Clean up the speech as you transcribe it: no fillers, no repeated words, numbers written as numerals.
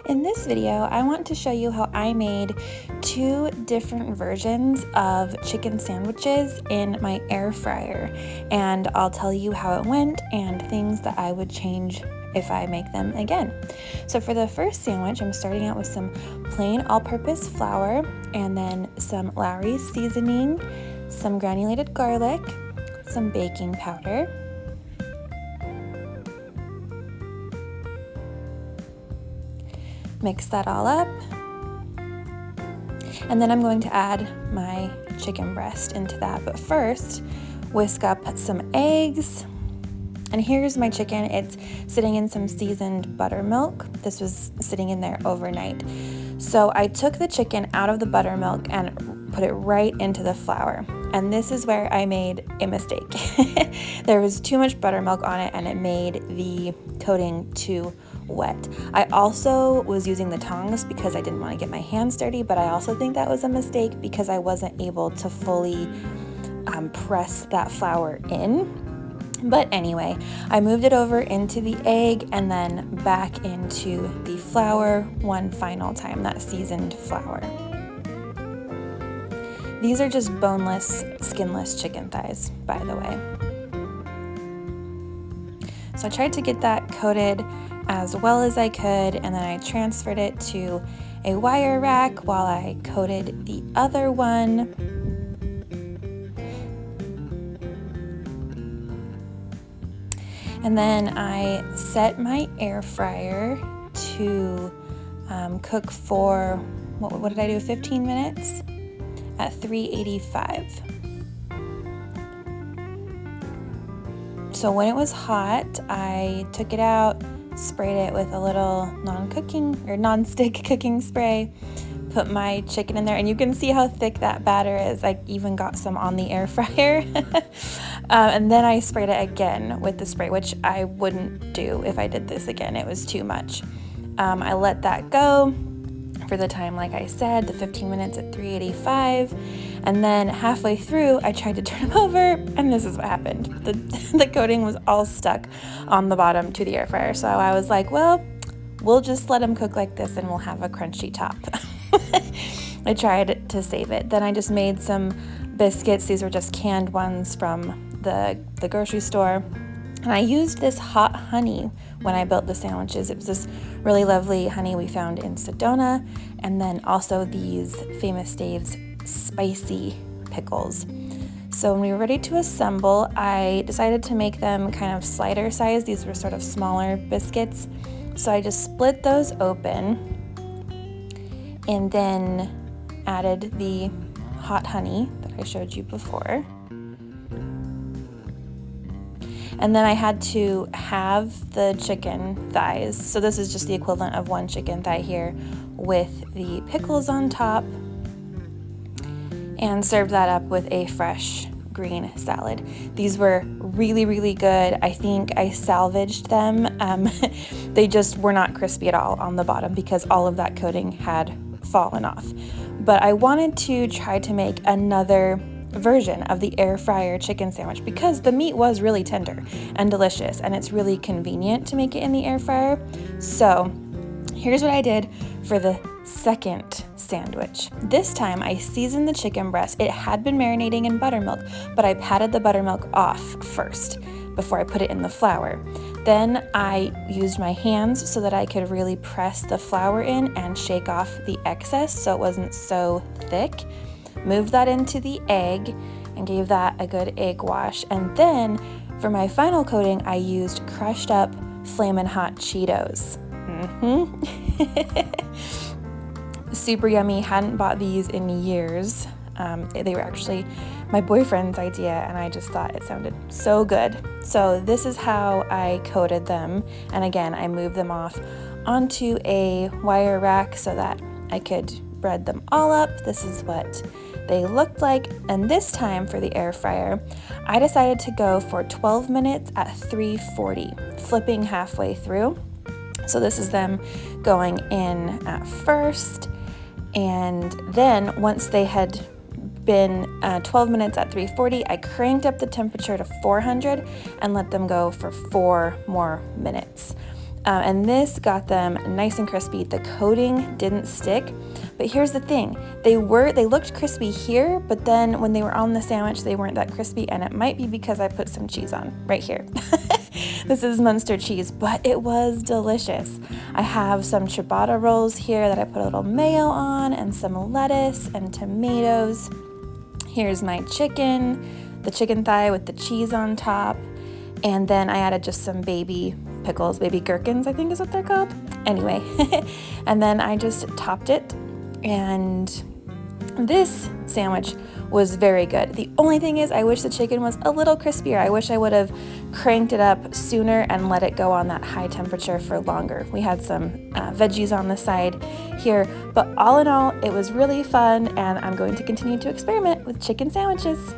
In this video, I want to show you how I made 2 different versions of chicken sandwiches in my air fryer, and I'll tell you how it went and things that I would change if I make them again. So for the first sandwich, I'm starting out with some plain all-purpose flour and then some Lowry's seasoning, some granulated garlic, some baking powder, mix that all up, and then I'm going to add my chicken breast into that. But first, whisk up some eggs, and here's my chicken. It's sitting in some seasoned buttermilk. This was sitting in there overnight. So I took the chicken out of the buttermilk and put it right into the flour. And this is where I made a mistake. There was too much buttermilk on it and it made the coating too wet. I also was using the tongs because I didn't want to get my hands dirty, but I also think that was a mistake because I wasn't able to fully press that flour in. But anyway, I moved it over into the egg and then back into the flour one final time, that seasoned flour. These are just boneless, skinless chicken thighs, by the way. So I tried to get that coated as well as I could, and then I transferred it to a wire rack while I coated the other one. And then I set my air fryer to cook for, what did I do, 15 minutes at 385. So when it was hot, I took it out, sprayed it with a little non-stick cooking spray, put my chicken in there, and you can see how thick that batter is. I even got some on the air fryer. And then I sprayed it again with the spray, which I wouldn't do if I did this again. It was too much. I let that go for the time, like I said, the 15 minutes at 385. And then halfway through, I tried to turn them over, and this is what happened. The coating was all stuck on the bottom to the air fryer. So I was like, well, we'll just let them cook like this and we'll have a crunchy top. I tried to save it. Then I just made some biscuits. These were just canned ones from the grocery store. And I used this hot honey when I built the sandwiches. It was this really lovely honey we found in Sedona. And then also these Famous Dave's spicy pickles. So when we were ready to assemble, I decided to make them kind of slider size. These were sort of smaller biscuits. So I just split those open and then added the hot honey that I showed you before. And then I had to halve the chicken thighs. So this is just the equivalent of one chicken thigh here with the pickles on top, and served that up with a fresh green salad. These were really, really good. I think I salvaged them. They just were not crispy at all on the bottom because all of that coating had fallen off. But I wanted to try to make another version of the air fryer chicken sandwich because the meat was really tender and delicious, and it's really convenient to make it in the air fryer. So here's what I did for the second sandwich. This time I seasoned the chicken breast. It had been marinating in buttermilk, but I patted the buttermilk off first before I put it in the flour. Then I used my hands so that I could really press the flour in and shake off the excess so it wasn't so thick. Moved that into the egg and gave that a good egg wash. And then for my final coating, I used crushed up Flamin' hot Cheetos. Super yummy. Hadn't bought these in years. They were actually my boyfriend's idea, and I just thought it sounded so good. So this is how I coated them. And again, I moved them off onto a wire rack so that I could bread them all up. This is what they looked like. And this time for the air fryer, I decided to go for 12 minutes at 340, flipping halfway through. So this is them going in at first, and then once they had been 12 minutes at 340, I cranked up the temperature to 400 and let them go for 4 more minutes. And this got them nice and crispy. The coating didn't stick, but here's the thing. They looked crispy here, but then when they were on the sandwich, they weren't that crispy, and it might be because I put some cheese on right here. This is Munster cheese, but it was delicious. I have some ciabatta rolls here that I put a little mayo on and some lettuce and tomatoes. Here's my chicken, the chicken thigh with the cheese on top. And then I added just some baby pickles, baby gherkins, I think is what they're called. Anyway, and then I just topped it, and this sandwich was very good. The only thing is I wish the chicken was a little crispier. I wish I would have cranked it up sooner and let it go on that high temperature for longer. We had some veggies on the side here, but all in all, it was really fun, and I'm going to continue to experiment with chicken sandwiches.